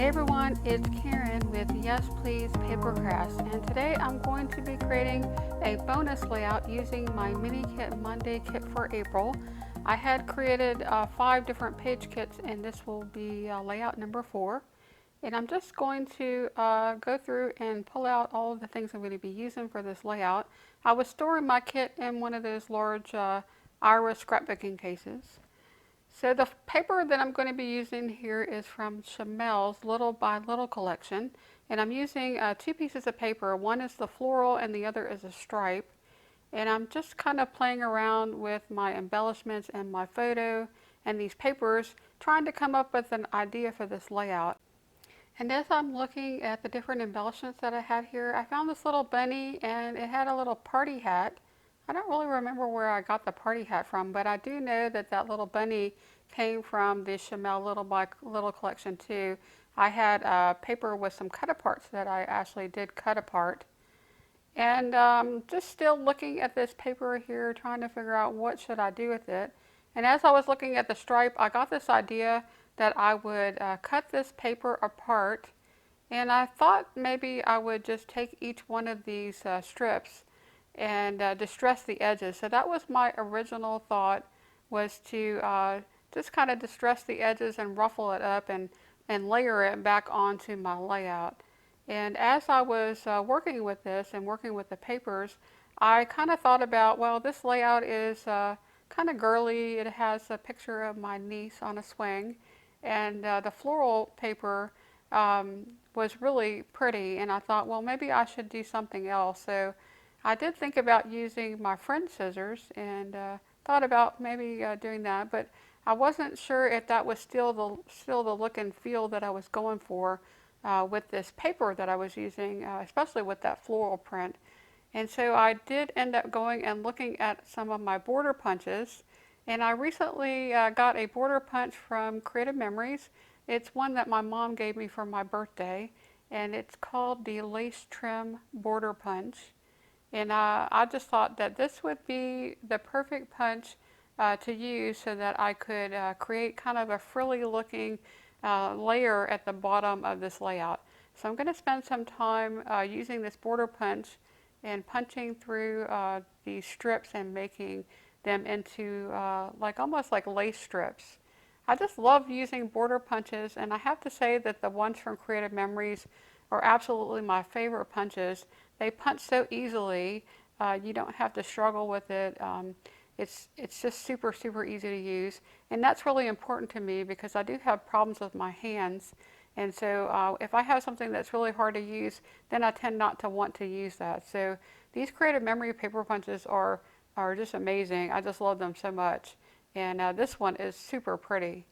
Hey everyone, it's Karen with Yes Please PaperCrafts, and today I'm going to be creating a bonus layout using my mini kit Monday kit for April. I had created 5 different page kits, and this will be layout number 4. And I'm just going to go through and pull out all of the things I'm going to be using for this layout. I was storing my kit in one of those large Iris scrapbooking cases. So the paper that I'm going to be using here is from Chamel's Little by Little collection, and I'm using 2 pieces of paper. One is the floral and the other is a stripe, and I'm just kind of playing around with my embellishments and my photo and these papers, trying to come up with an idea for this layout. And as I'm looking at the different embellishments that I had here, I found this little bunny and it had a little party hat. I don't really remember where I got the party hat from, but I do know that that little bunny came from the Chamel Little by Little collection too. I had paper with some cut aparts that I actually did cut apart. And just still looking at this paper here, trying to figure out what should I do with it. And as I was looking at the stripe, I got this idea that I would cut this paper apart. And I thought maybe I would just take each one of these strips and distress the edges. So that was my original thought, was to just kind of distress the edges and ruffle it up and layer it back onto my layout. And as I was working with this and working with the papers, I kind of thought about, well, this layout is kind of girly. It has a picture of my niece on a swing, and the floral paper was really pretty, and I thought, well, maybe I should do something else. So I did think about using my friend scissors and thought about maybe doing that, but I wasn't sure if that was still the look and feel that I was going for with this paper that I was using, especially with that floral print. And so I did end up going and looking at some of my border punches, and I recently got a border punch from Creative Memories. It's one that my mom gave me for my birthday, and it's called the Lace Trim Border Punch. And I just thought that this would be the perfect punch to use so that I could create kind of a frilly looking layer at the bottom of this layout. So I'm going to spend some time using this border punch and punching through these strips and making them into like almost like lace strips. I just love using border punches, and I have to say that the ones from Creative Memories are absolutely my favorite punches. They punch so easily. You don't have to struggle with it. It's just super easy to use, and that's really important to me because I do have problems with my hands, and so if I have something that's really hard to use, then I tend not to want to use that. So these Creative Memory paper punches are just amazing. I just love them so much, and this one is super pretty.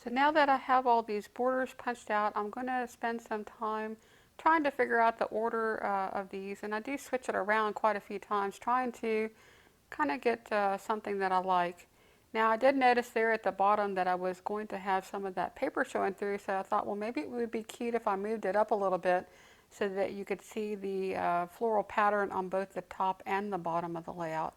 So now that I have all these borders punched out, I'm going to spend some time trying to figure out the order of these, and I do switch it around quite a few times, trying to kind of get something that I like. Now I did notice there at the bottom that I was going to have some of that paper showing through, so I thought, well, maybe it would be cute if I moved it up a little bit so that you could see the floral pattern on both the top and the bottom of the layout.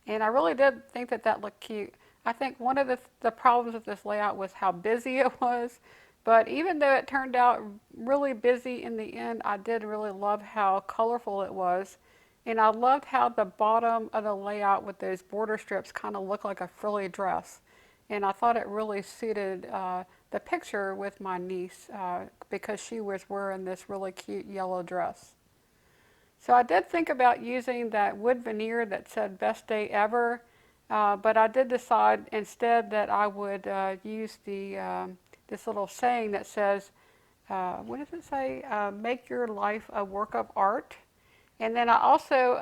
And I really did think that that looked cute. I think one of the problems with this layout was how busy it was, but even though it turned out really busy in the end, I did really love how colorful it was. And I loved how the bottom of the layout with those border strips kind of looked like a frilly dress. And I thought it really suited the picture with my niece because she was wearing this really cute yellow dress. So I did think about using that wood veneer that said best day ever, but I did decide instead that I would use this little saying that says, what does it say? Make your life a work of art. And then I also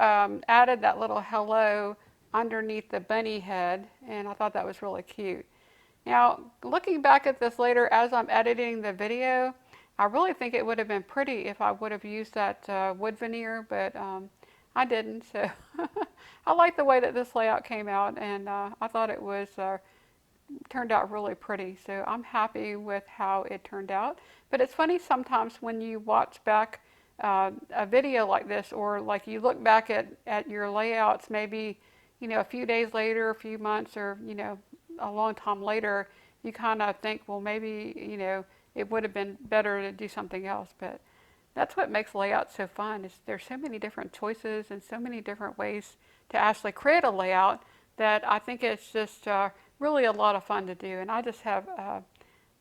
added that little hello underneath the bunny head, and I thought that was really cute. Now, looking back at this later as I'm editing the video, I really think it would have been pretty if I would have used that wood veneer, but I didn't. So I like the way that this layout came out, and I thought it was turned out really pretty. So I'm happy with how it turned out. But it's funny sometimes when you watch back a video like this, or like you look back at your layouts maybe, you know, a few days later, a few months, or, you know, a long time later, you kind of think, well, maybe, you know, it would have been better to do something else. But that's what makes layout so fun is there's so many different choices and so many different ways to actually create a layout that I think it's just really a lot of fun to do. And I just have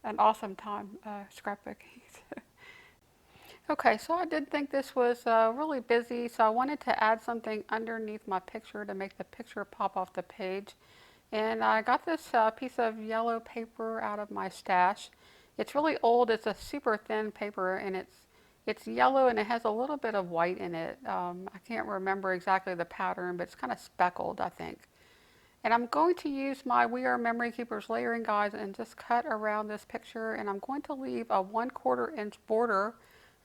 an awesome time scrapbooking. Okay, so I did think this was really busy, so I wanted to add something underneath my picture to make the picture pop off the page. And I got this piece of yellow paper out of my stash. It's really old. It's a super thin paper, and it's yellow and it has a little bit of white in it. I can't remember exactly the pattern, but it's kind of speckled, I think. And I'm going to use my We Are Memory Keepers layering guides and just cut around this picture. And I'm going to leave a 1/4 inch border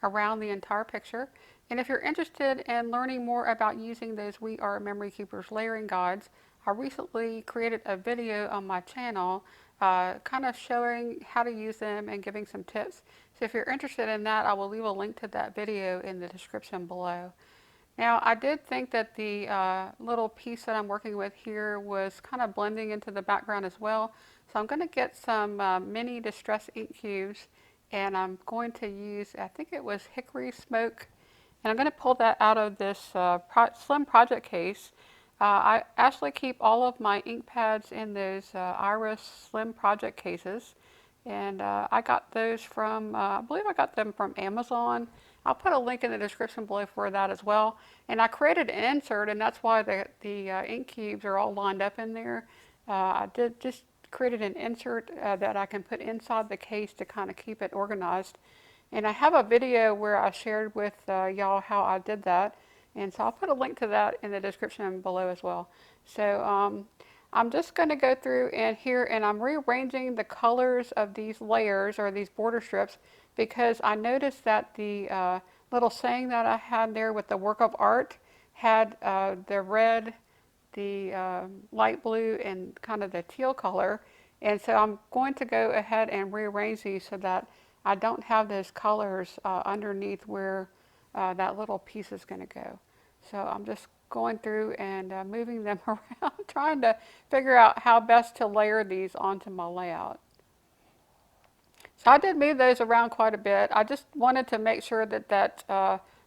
around the entire picture. And if you're interested in learning more about using those We Are Memory Keepers layering guides, I recently created a video on my channel kind of showing how to use them and giving some tips. So if you're interested in that, I will leave a link to that video in the description below. Now, I did think that the little piece that I'm working with here was kind of blending into the background as well. So I'm going to get some mini distress ink cubes, and I'm going to use, I think it was hickory smoke, and I'm going to pull that out of this slim project case. I actually keep all of my ink pads in those Iris slim project cases, and I got those from, I believe I got them from Amazon. I'll put a link in the description below for that as well. And I created an insert, and that's why the ink cubes are all lined up in there. I did just created an insert that I can put inside the case to kind of keep it organized. And I have a video where I shared with y'all how I did that. And so I'll put a link to that in the description below as well. So I'm just going to go through and here and I'm rearranging the colors of these layers or these border strips because I noticed that the little saying that I had there with the work of art had the red, the light blue, and kind of the teal color. And so I'm going to go ahead and rearrange these so that I don't have those colors underneath where that little piece is going to go. So I'm just going through and moving them around, trying to figure out how best to layer these onto my layout. So I did move those around quite a bit. I just wanted to make sure that that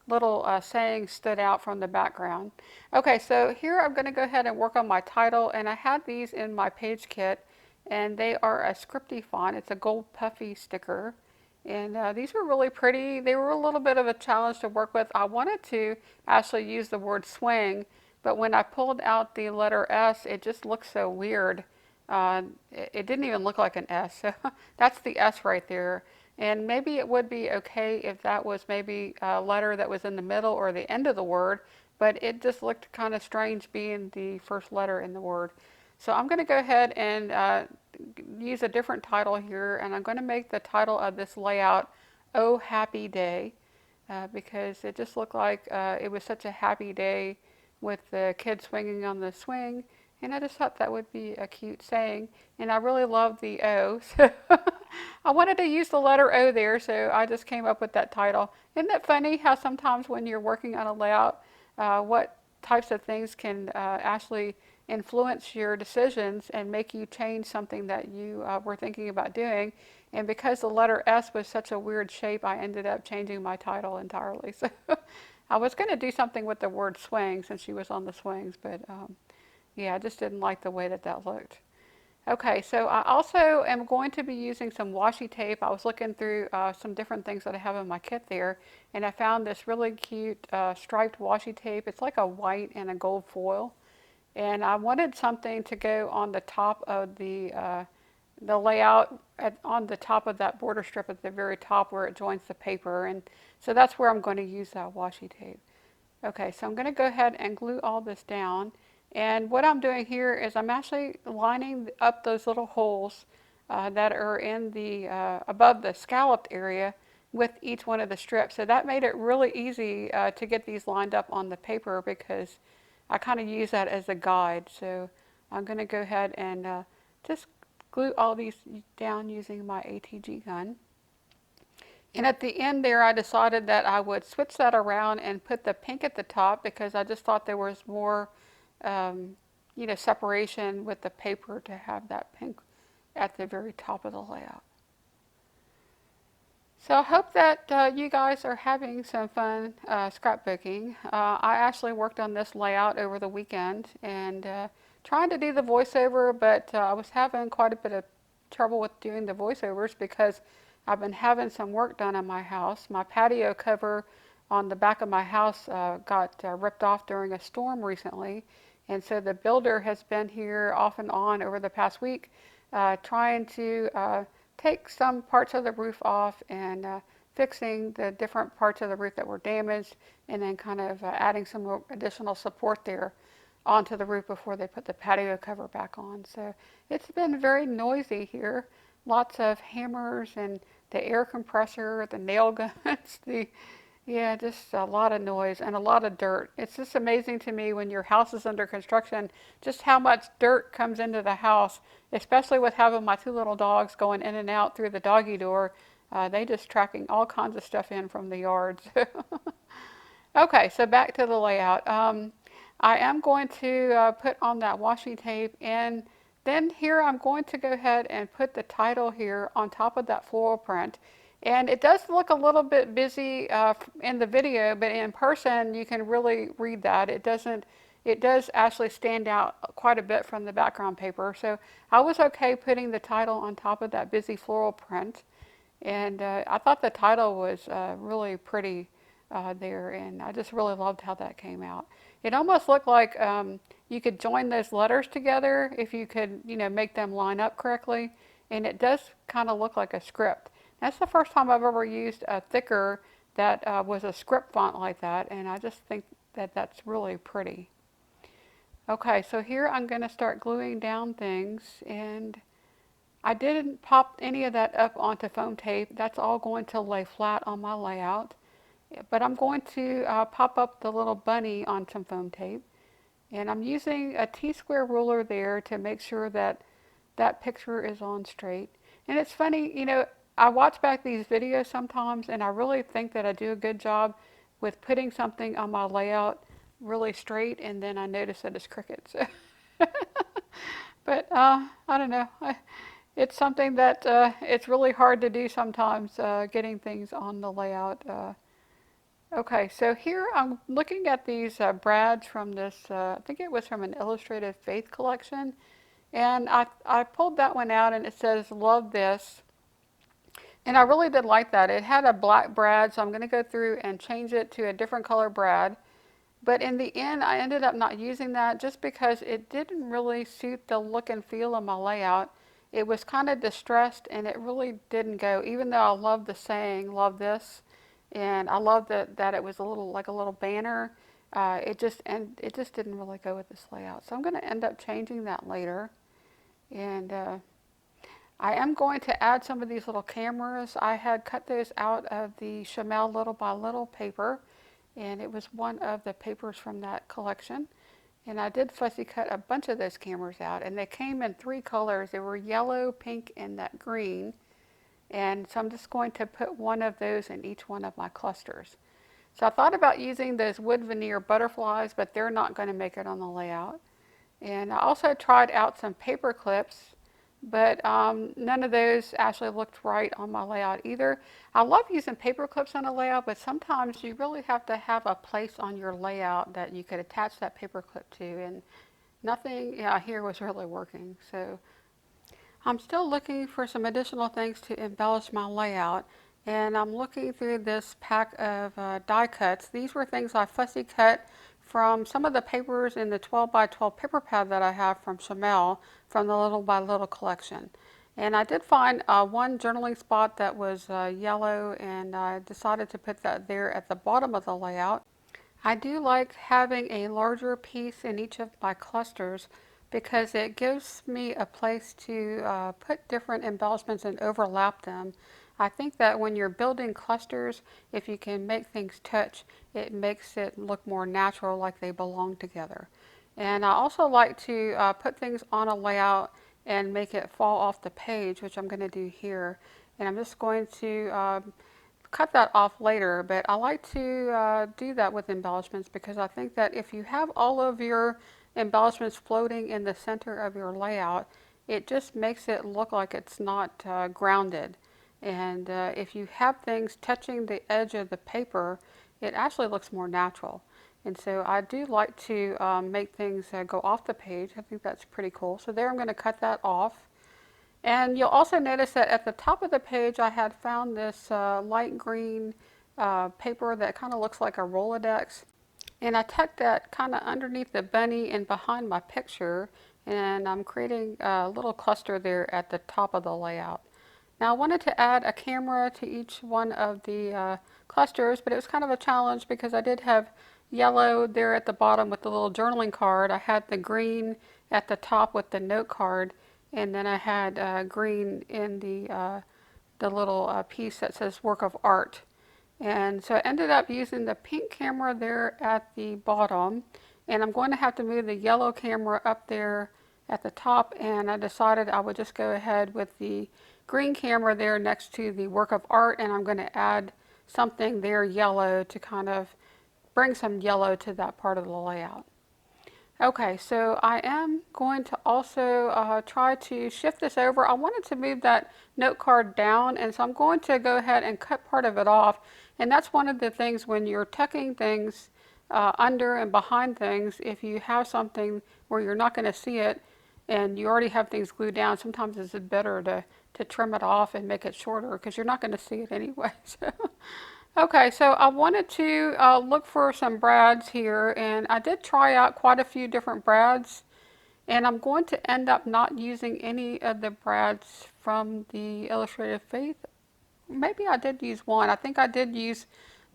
little saying stood out from the background. Okay, so here I'm going to go ahead and work on my title, and I had these in my page kit, and they are a scripty font. It's a gold puffy sticker, and these were really pretty. They were a little bit of a challenge to work with. I wanted to actually use the word swing, but when I pulled out the letter S, it just looked so weird. It didn't even look like an S, so that's the S right there. And maybe it would be okay if that was maybe a letter that was in the middle or the end of the word, but it just looked kind of strange being the first letter in the word. So I'm going to go ahead and use a different title here, and I'm going to make the title of this layout, Oh Happy Day, because it just looked like it was such a happy day with the kids swinging on the swing. And I just thought that would be a cute saying. And I really love the O. So I wanted to use the letter O there, so I just came up with that title. Isn't it funny how sometimes when you're working on a layout, what types of things can actually influence your decisions and make you change something that you were thinking about doing. And because the letter S was such a weird shape, I ended up changing my title entirely. So I was going to do something with the word swing since she was on the swings, but yeah, I just didn't like the way that that looked. Okay, so I also am going to be using some washi tape. I was looking through some different things that I have in my kit there, and I found this really cute striped washi tape. It's like a white and a gold foil, and I wanted something to go on the top of the layout on the top of that border strip at the very top where it joins the paper, and so that's where I'm going to use that washi tape. Okay, so I'm going to go ahead and glue all this down. And what I'm doing here is I'm actually lining up those little holes that are in the above the scalloped area with each one of the strips. So that made it really easy to get these lined up on the paper because I kind of use that as a guide. So I'm going to go ahead and just glue all these down using my ATG gun. And at the end there, I decided that I would switch that around and put the pink at the top because I just thought there was more, separation with the paper to have that pink at the very top of the layout. So I hope that you guys are having some fun scrapbooking. I actually worked on this layout over the weekend and trying to do the voiceover, but I was having quite a bit of trouble with doing the voiceovers because I've been having some work done on my house. My patio cover on the back of my house got ripped off during a storm recently, and so the builder has been here off and on over the past week trying to take some parts of the roof off and fixing the different parts of the roof that were damaged, and then kind of adding some additional support there onto the roof before they put the patio cover back on. So it's been very noisy here. Lots of hammers and the air compressor, the nail guns, the yeah, just a lot of noise and a lot of dirt. It's just amazing to me when your house is under construction, just how much dirt comes into the house, especially with having my two little dogs going in and out through the doggy door. They just tracking all kinds of stuff in from the yards. Okay, so back to the layout. I am going to put on that washi tape, and then here I'm going to go ahead and put the title here on top of that floral print. And it does look a little bit busy in the video, but in person you can really read that. It does actually stand out quite a bit from the background paper. So I was okay putting the title on top of that busy floral print. And I thought the title was really pretty there, and I just really loved how that came out. It almost looked like you could join those letters together if you could, make them line up correctly, and it does kind of look like a script. That's the first time I've ever used a thicker that was a script font like that, and I just think that that's really pretty. Okay, so here I'm going to start gluing down things, and I didn't pop any of that up onto foam tape. That's all going to lay flat on my layout. But I'm going to pop up the little bunny on some foam tape. And I'm using a T-square ruler there to make sure that that picture is on straight. And it's funny, I watch back these videos sometimes and I really think that I do a good job with putting something on my layout really straight, and then I notice that it's crooked. So but I don't know. It's something that it's really hard to do sometimes, getting things on the layout. Okay, so here I'm looking at these brads from this, I think it was from an Illustrated Faith collection. And I pulled that one out and it says, "Love this." And I really did like that. It had a black brad, so I'm going to go through and change it to a different color brad. But in the end, I ended up not using that just because it didn't really suit the look and feel of my layout. It was kind of distressed and it really didn't go, even though I love the saying, "Love this." And I love that it was a little like a little banner. It just didn't really go with this layout. So I'm going to end up changing that later. And I am going to add some of these little cameras. I had cut those out of the Chamel Little by Little paper, and it was one of the papers from that collection. And I did fussy cut a bunch of those cameras out, and they came in three colors. They were yellow, pink, and that green. And so I'm just going to put one of those in each one of my clusters. So I thought about using those wood veneer butterflies, but they're not going to make it on the layout. And I also tried out some paper clips, but none of those actually looked right on my layout either. I love using paper clips on a layout, but sometimes you really have to have a place on your layout that you could attach that paper clip to, and nothing here was really working. So I'm still looking for some additional things to embellish my layout, and I'm looking through this pack of die cuts. These were things I fussy cut from some of the papers in the 12 by 12 paper pad that I have from Chamel from the Little by Little collection. And I did find one journaling spot that was yellow, and I decided to put that there at the bottom of the layout. I do like having a larger piece in each of my clusters because it gives me a place to put different embellishments and overlap them. I think that when you're building clusters, if you can make things touch, it makes it look more natural, like they belong together. And I also like to put things on a layout and make it fall off the page, which I'm going to do here. And I'm just going to cut that off later, but I like to do that with embellishments because I think that if you have all of your embellishments floating in the center of your layout, it just makes it look like it's not grounded. And if you have things touching the edge of the paper, it actually looks more natural. And so I do like to make things go off the page. I think that's pretty cool. So there I'm going to cut that off. And you'll also notice that at the top of the page I had found this light green paper that kind of looks like a Rolodex. And I tucked that kind of underneath the bunny and behind my picture. And I'm creating a little cluster there at the top of the layout. Now I wanted to add a camera to each one of the clusters, but it was kind of a challenge because I did have yellow there at the bottom with the little journaling card. I had the green at the top with the note card, and then I had green in the little piece that says work of art. And so I ended up using the pink camera there at the bottom, and I'm going to have to move the yellow camera up there at the top, and I decided I would just go ahead with the green camera there next to the work of art, and I'm going to add something there yellow to kind of bring some yellow to that part of the layout. Okay, so I am going to also try to shift this over. I wanted to move that note card down, and so I'm going to go ahead and cut part of it off. And that's one of the things when you're tucking things under and behind things, if you have something where you're not going to see it and you already have things glued down, sometimes it's better to trim it off and make it shorter because you're not going to see it anyway. So. Okay, so I wanted to look for some brads here, and I did try out quite a few different brads, and I'm going to end up not using any of the brads from the Illustrated Faith. Maybe I did use one. I think I did use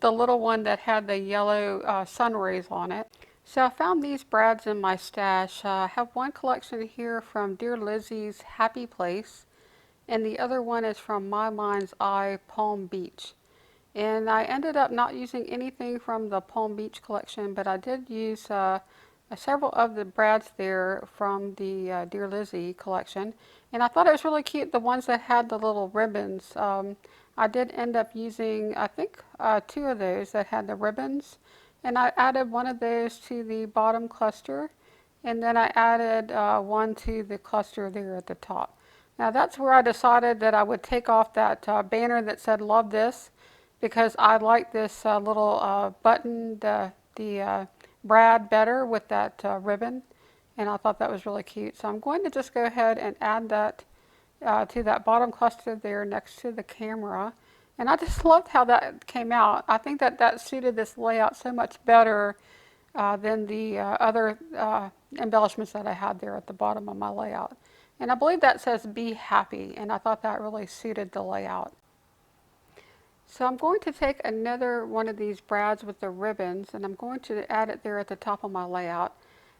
the little one that had the yellow sun rays on it. So I found these brads in my stash. I have one collection here from Dear Lizzie's Happy Place, and the other one is from My Mind's Eye Palm Beach. And I ended up not using anything from the Palm Beach collection, but I did use several of the brads there from the Dear Lizzie collection. And I thought it was really cute, the ones that had the little ribbons. I did end up using, I think, two of those that had the ribbons. And I added one of those to the bottom cluster. And then I added one to the cluster there at the top. Now that's where I decided that I would take off that banner that said "Love This," because I like this little button, the brad better with that ribbon, and I thought that was really cute. So I'm going to just go ahead and add that to that bottom cluster there next to the camera. And I just loved how that came out. I think that that suited this layout so much better than the other embellishments that I had there at the bottom of my layout. And I believe that says "Be Happy," and I thought that really suited the layout. So I'm going to take another one of these brads with the ribbons, and I'm going to add it there at the top of my layout.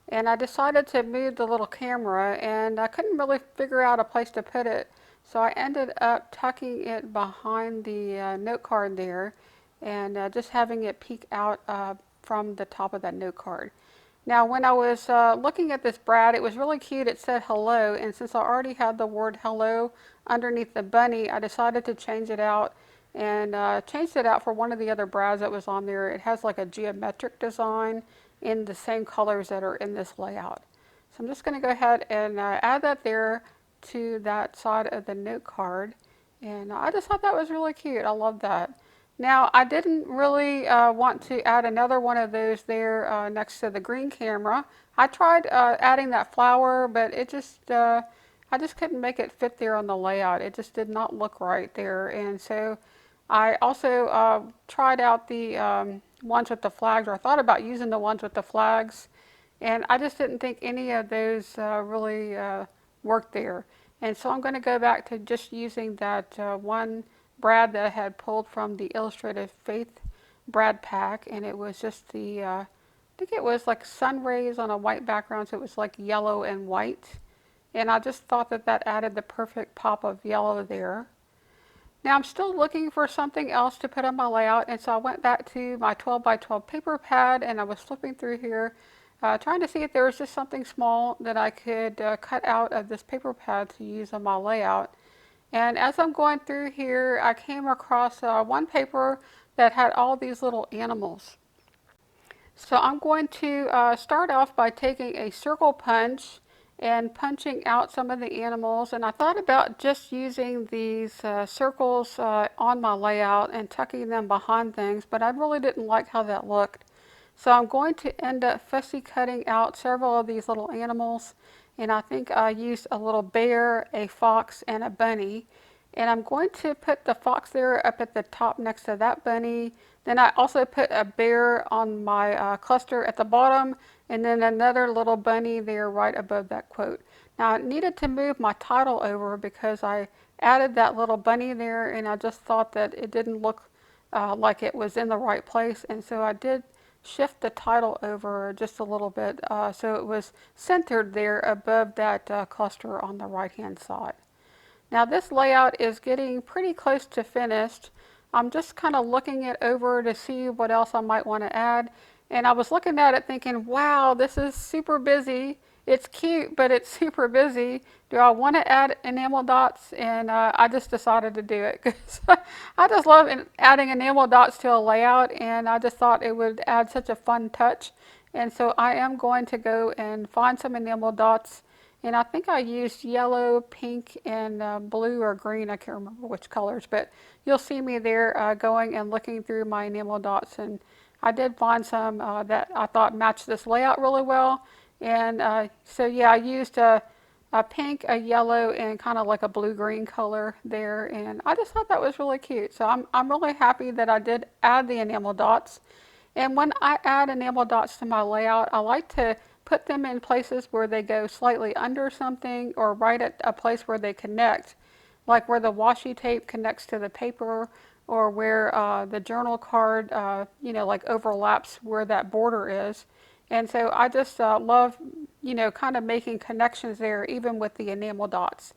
And I decided to move the little camera, and I couldn't really figure out a place to put it. So I ended up tucking it behind the note card there, and just having it peek out from the top of that note card. Now when I was looking at this brad, it was really cute. It said hello, and since I already had the word hello underneath the bunny, I decided to change it out and changed it out for one of the other brads that was on there. It has like a geometric design in the same colors that are in this layout. So I'm just going to go ahead and add that there to that side of the note card. And I just thought that was really cute. I love that. Now I didn't really want to add another one of those there next to the green camera. I tried adding that flower, but it just I just couldn't make it fit there on the layout. It just did not look right there. And so I also tried out the ones with the flags, or I thought about using the ones with the flags, and I just didn't think any of those really worked there. And so I'm going to go back to just using that one brad that I had pulled from the Illustrated Faith brad pack, and it was just the, I think it was like sun rays on a white background, so it was like yellow and white. And I just thought that that added the perfect pop of yellow there. Now I'm still looking for something else to put on my layout, and so I went back to my 12 by 12 paper pad, and I was flipping through here trying to see if there was just something small that I could cut out of this paper pad to use on my layout. And as I'm going through here, I came across one paper that had all these little animals. So I'm going to start off by taking a circle punch and punching out some of the animals, and I thought about just using these circles on my layout and tucking them behind things, but I really didn't like how that looked. So I'm going to end up fussy cutting out several of these little animals, and I think I used a little bear, a fox, and a bunny. And I'm going to put the fox there up at the top next to that bunny. Then I also put a bear on my cluster at the bottom, and then another little bunny there right above that quote. Now I needed to move my title over because I added that little bunny there, and I just thought that it didn't look like it was in the right place, and so I did shift the title over just a little bit so it was centered there above that cluster on the right hand side. Now this layout is getting pretty close to finished. I'm just kind of looking it over to see what else I might want to add. And I was looking at it thinking, wow, this is super busy. It's cute, but it's super busy. Do I want to add enamel dots? And I just decided to do it because I just love adding enamel dots to a layout, and I just thought it would add such a fun touch. And so I am going to go and find some enamel dots, and I think I used yellow, pink, and blue or green. I can't remember which colors, but you'll see me there going and looking through my enamel dots, and I did find some that I thought matched this layout really well. And so yeah, I used a pink, a yellow, and kind of like a blue-green color there, and I just thought that was really cute. So I'm really happy that I did add the enamel dots. And when I add enamel dots to my layout, I like to put them in places where they go slightly under something or right at a place where they connect, like where the washi tape connects to the paper, or where the journal card, like overlaps where that border is. And so I just love, kind of making connections there, even with the enamel dots.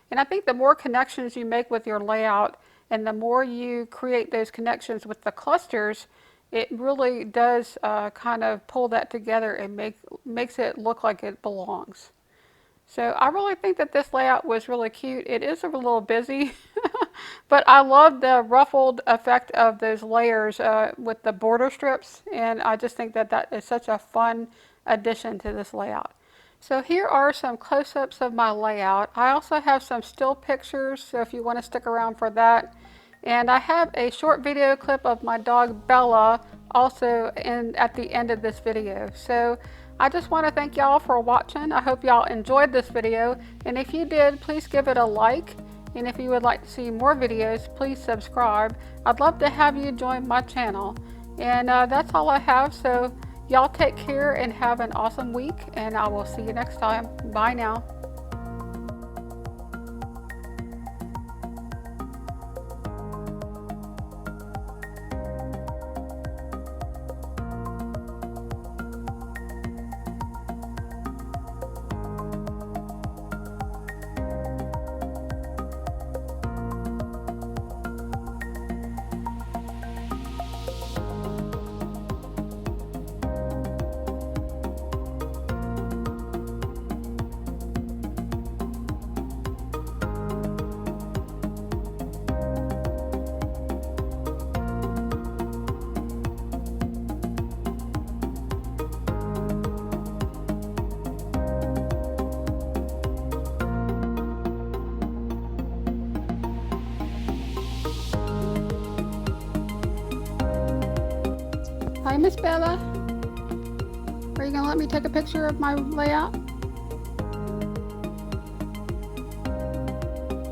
And I think the more connections you make with your layout and the more you create those connections with the clusters, it really does kind of pull that together and makes it look like it belongs. So I really think that this layout was really cute. It is a little busy, but I love the ruffled effect of those layers with the border strips, and I just think that that is such a fun addition to this layout. So here are some close-ups of my layout. I also have some still pictures, so if you want to stick around for that. And I have a short video clip of my dog Bella also at the end of this video. So I just want to thank y'all for watching. I hope y'all enjoyed this video, and if you did, please give it a like. And if you would like to see more videos, please subscribe. I'd love to have you join my channel. And that's all I have, so y'all take care and have an awesome week, and I will see you next time. Bye now. Hi, Miss Bella. Are you gonna let me take a picture of my layout?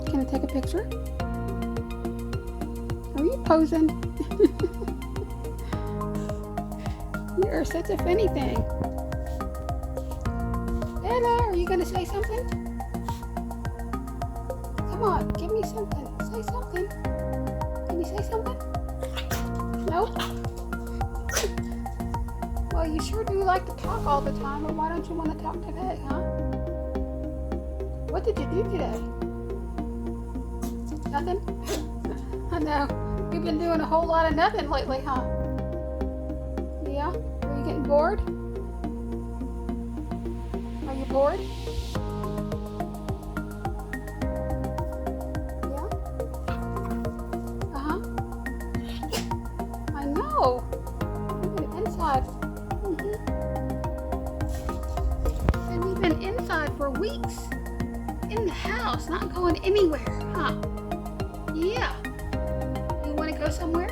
Can I take a picture? Are you posing? You are such a funny thing. Bella, are you gonna say something? Come on, give me something. Say something. Can you say something? No? Well, you sure do like to talk all the time, but why don't you want to talk today, huh? What did you do today? Nothing? I know. You've been doing a whole lot of nothing lately, huh? Yeah? Are you getting bored? Are you bored? Yeah? Uh-huh. I know. Look at it inside. And even inside. outside for weeks. In the house, not going anywhere, huh? Yeah. You want to go somewhere?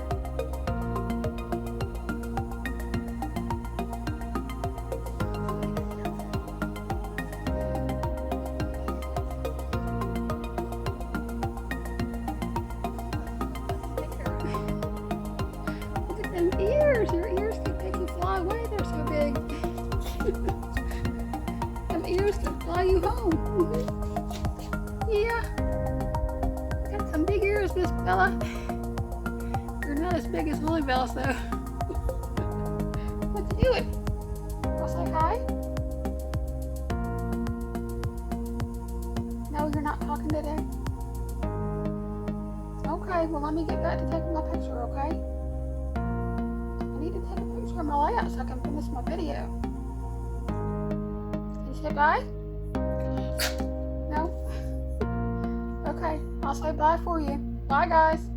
Look at them ears. Your ears could make you fly away. They're so big. Them ears could fly you home. Yeah. Got some big ears, Miss Bella. You're not as big as Lily Belle's though. What you doing? Wanna say hi? No, you're not talking today? Okay, well let me get back to taking my picture, okay? I need to take a picture of my layout so I can finish my video. Can you say bye? No? Okay, I'll say bye for you. Bye guys.